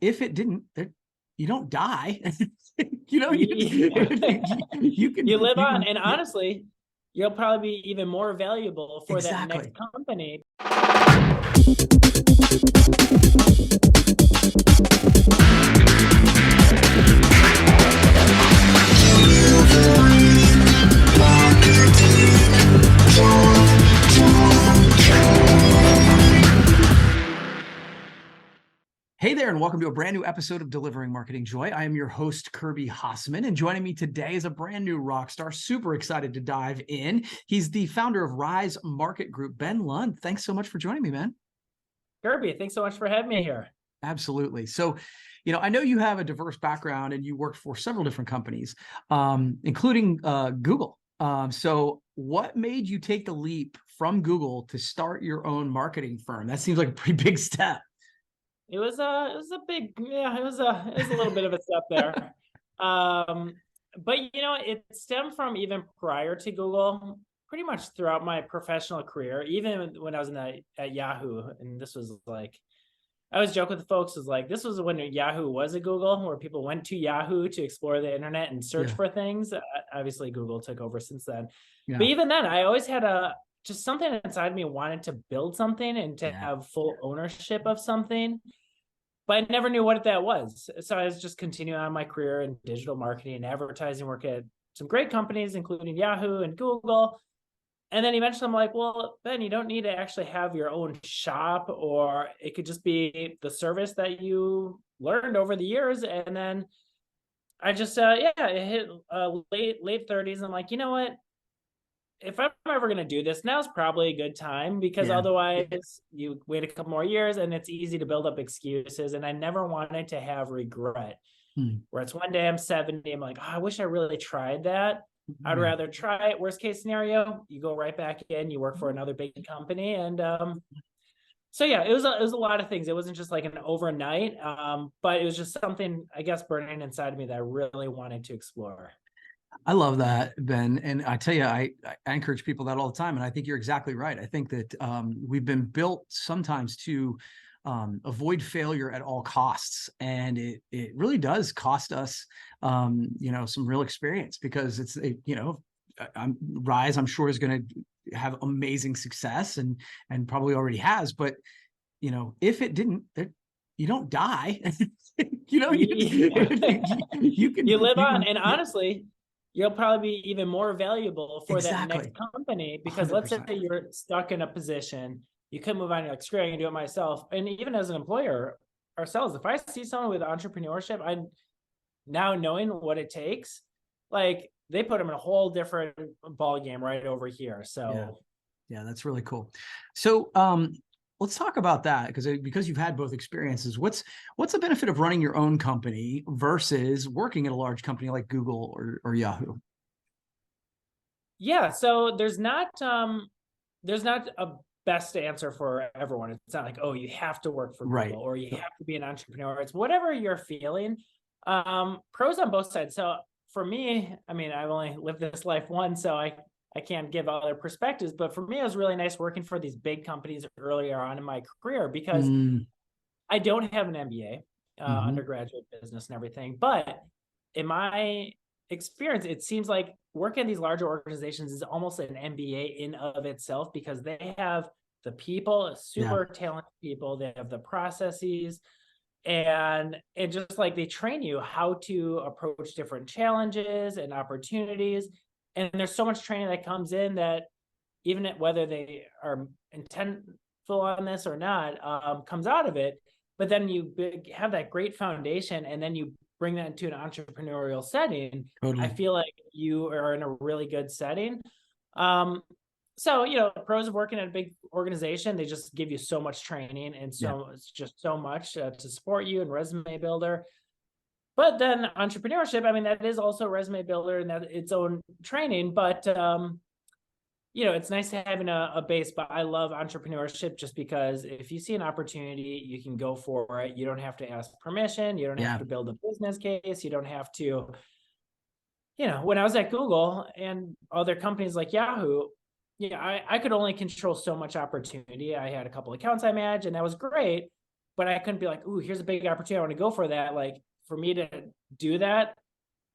if it didn't, you don't die. You know, you can, You live you on, can, and yeah, honestly, you'll probably be even more valuable for that next exactly. company. Hey there, and welcome to a brand new episode of Delivering Marketing Joy. I am your host, Kirby Hasseman, and joining me today is a brand new rock star. Super excited to dive in. He's the founder of Rise Market Group, Ben Lund. Thanks so much for joining me, man. Kirby, thanks so much for having me here. Absolutely. So, I know you have a diverse background and you worked for several different companies, including Google. So what made you take the leap from Google to start your own marketing firm? That seems like a pretty big step. It was a little bit of a step there. But it stemmed from even prior to Google, pretty much throughout my professional career, even when I was at Yahoo. And this was like, I always joke with the folks, is like, this was when Yahoo was a Google, where people went to Yahoo to explore the internet and search Yeah. for things. Obviously, Google took over since then. But Yeah. even then, I always had just something inside me wanted to build something and to Yeah. have full ownership of something, but I never knew what that was. So I was just continuing on my career in digital marketing and advertising, work at some great companies, including Yahoo and Google. And then eventually I'm like, well, Ben, you don't need to actually have your own shop, or it could just be the service that you learned over the years. And then I just, it hit late 30s. I'm like, you know what? If I'm ever going to do this, now's probably a good time, because Yeah. otherwise you wait a couple more years and it's easy to build up excuses. And I never wanted to have regret, Hmm. where it's one day I'm 70, I'm like, oh, I wish I really tried that. I'd Yeah. rather try it. Worst case scenario, you go right back in, you work for another big company. And so yeah, it was a lot of things. It wasn't just like an overnight, but it was just something, I guess, burning inside of me that I really wanted to explore. I love that, Ben. And I tell you, I encourage people that all the time. And I think you're exactly right. I think that we've been built sometimes to avoid failure at all costs. And it really does cost us, some real experience, because Rise, I'm sure, is going to have amazing success and probably already has. But, if it didn't, you don't die. You can, You live you on, can, and yeah, honestly, you'll probably be even more valuable for that next exactly. company, because let's say 100%. you're stuck in a position, you could move on, you're like, screw it, I can do it myself. And even as an employer ourselves, if I see someone with entrepreneurship, I now knowing what it takes, like, they put them in a whole different ball game right over here. Yeah. So Yeah, that's really cool. So let's talk about that, because you've had both experiences. What's the benefit of running your own company versus working at a large company like Google or Yahoo? yeah, so there's not a best answer for everyone. It's not like, oh, you have to work for Right. Google or you have to be an entrepreneur. It's whatever you're feeling. Pros on both sides. So for me, I mean, I've only lived this life once, so I can't give other perspectives. But for me, it was really nice working for these big companies earlier on in my career, because Mm, I don't have an MBA, hmm. undergraduate business and everything. But in my experience, it seems like working in these larger organizations is almost an MBA in of itself, because they have the people, Yeah. super talented people, they have the processes, and just like they train you how to approach different challenges and opportunities. And there's so much training that comes in that, even whether they are intentful on this or not, comes out of it. But then you have that great foundation, and then you bring that into an entrepreneurial setting. I Totally. feel like you are in a really good setting. Um, so, pros of working at a big organization, they just give you so much training, and Yeah. so it's just so much to support you, and resume builder. But then entrepreneurship, I mean, that is also resume builder and that its own training. But it's nice having a base. But I love entrepreneurship, just because if you see an opportunity, you can go for it. You don't have to ask permission. You don't have Yeah. to build a business case. You don't have to, when I was at Google and other companies like Yahoo, I could only control so much opportunity. I had a couple accounts I managed, and that was great. but I couldn't be like, ooh, here's a big opportunity. I want to go for that. Like for me to do that,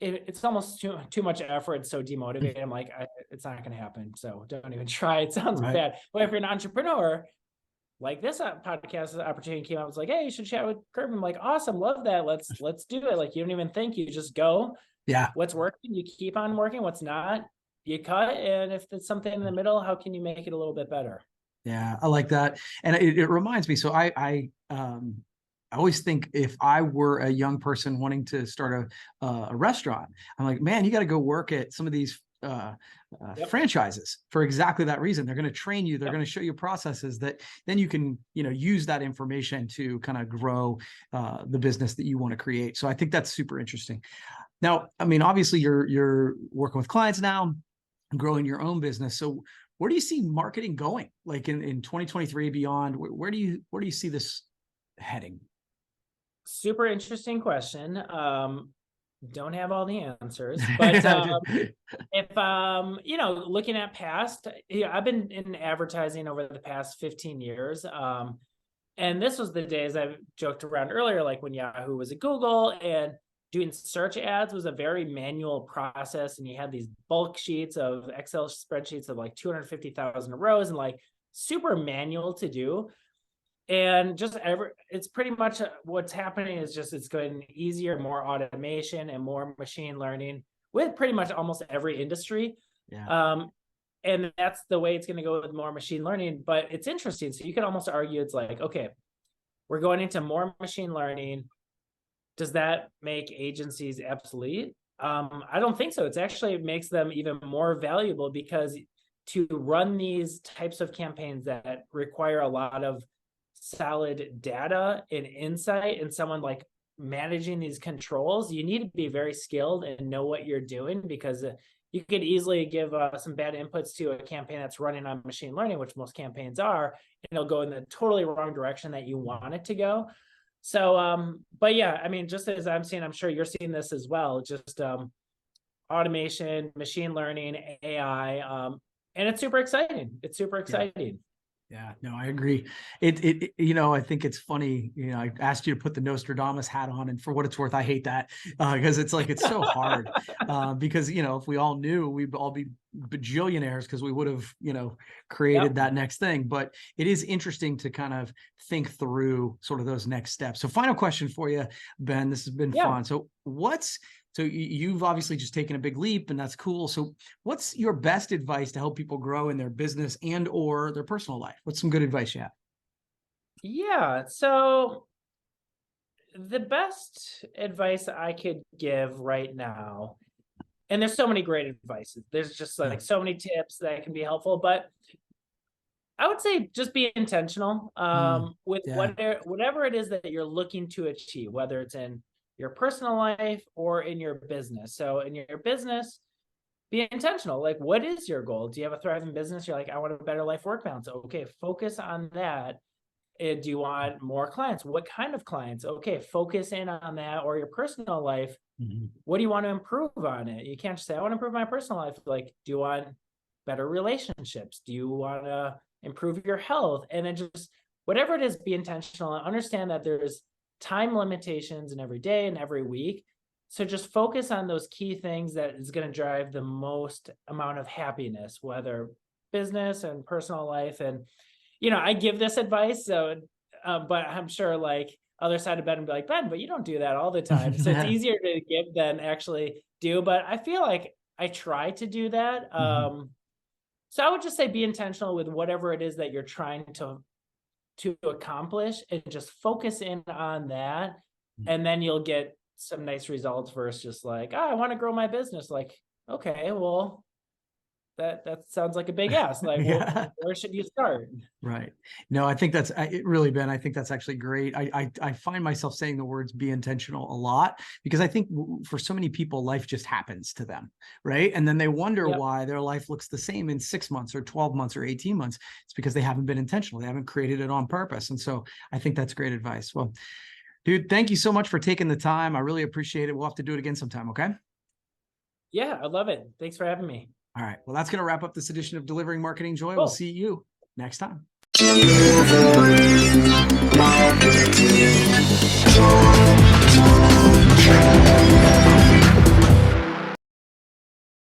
it's almost too much effort. It's so demotivating. I'm like, it's not going to happen. So don't even try. It sounds Right. bad. But if you're an entrepreneur, like this podcast opportunity came out, I was like, hey, you should chat with Kirby. I'm like, awesome, love that. Let's do it. Like you don't even think, you just go. Yeah. What's working, you keep on working. What's not, you cut. And if it's something in the middle, how can you make it a little bit better? Yeah, I like that. And it reminds me, so I always think if I were a young person wanting to start a restaurant, I'm like, man, you got to go work at some of these Yep. franchises for exactly that reason. They're going to train you. They're Yep. going to show you processes that then you can, use that information to kind of grow the business that you want to create. So I think that's super interesting. Now, I mean, obviously you're working with clients now, growing your own business. So where do you see marketing going? Like in 2023 beyond, where do you see this heading? Super interesting question. Don't have all the answers, but if looking at past, I've been in advertising over the past 15 years. And this was the days I've joked around earlier, like when Yahoo was at Google, and doing search ads was a very manual process. And you had these bulk sheets of Excel spreadsheets of like 250,000 rows and like super manual to do. And it's pretty much what's happening is just it's going easier, more automation and more machine learning with pretty much almost every industry. Yeah. And that's the way it's going to go with more machine learning. But it's interesting. So you could almost argue it's like, okay, we're going into more machine learning. Does that make agencies obsolete? I don't think so. It actually makes them even more valuable, because to run these types of campaigns that require a lot of solid data and insight, and someone like managing these controls, you need to be very skilled and know what you're doing, because you could easily give some bad inputs to a campaign that's running on machine learning, which most campaigns are, and it'll go in the totally wrong direction that you want it to go. So, but yeah, I mean, just as I'm seeing, I'm sure you're seeing this as well, just automation, machine learning, AI, and it's super exciting. It's super exciting. Yeah, no, I agree. I think it's funny. I asked you to put the Nostradamus hat on, and for what it's worth, I hate that because it's like it's so hard. Because if we all knew, we'd all be bajillionaires because we would have created that next thing. But it is interesting to kind of think through sort of those next steps. So, final question for you, Ben. This has been fun. So you've obviously just taken a big leap, and that's cool. So what's your best advice to help people grow in their business and or their personal life? What's some good advice you have? Yeah. So the best advice I could give right now, and there's so many great advices. There's just like so many tips that can be helpful, but I would say just be intentional with whatever it is that you're looking to achieve, whether it's in your personal life or in your business. So in your business, be intentional. Like, what is your goal? Do you have a thriving business? You're like, I want a better life-work balance. Okay, focus on that. Do you want more clients? What kind of clients? Okay, focus in on that. Or your personal life. What do you want to improve on it? You can't just say, I want to improve my personal life. Like, do you want better relationships? Do you want to improve your health? And then just whatever it is, be intentional and understand that there's time limitations in every day and every week. So just focus on those key things that is going to drive the most amount of happiness, whether business and personal life. And, I give this advice. So, but I'm sure like other side of Ben would be like, Ben, but you don't do that all the time. So it's easier to give than actually do. But I feel like I try to do that. So I would just say be intentional with whatever it is that you're trying to accomplish, and just focus in on that. And then you'll get some nice results versus just like, I want to grow my business. Like, okay, well, that sounds like a big ask. Like, well, where should you start? Right. No, I think that's it really, Ben. I think that's actually great. I find myself saying the words be intentional a lot because I think for so many people, life just happens to them. Right. And then they wonder why their life looks the same in 6 months or 12 months or 18 months. It's because they haven't been intentional. They haven't created it on purpose. And so I think that's great advice. Well, dude, thank you so much for taking the time. I really appreciate it. We'll have to do it again sometime. Okay. Yeah, I love it. Thanks for having me. All right. Well, that's going to wrap up this edition of Delivering Marketing Joy. Cool. We'll see you next time. marketing.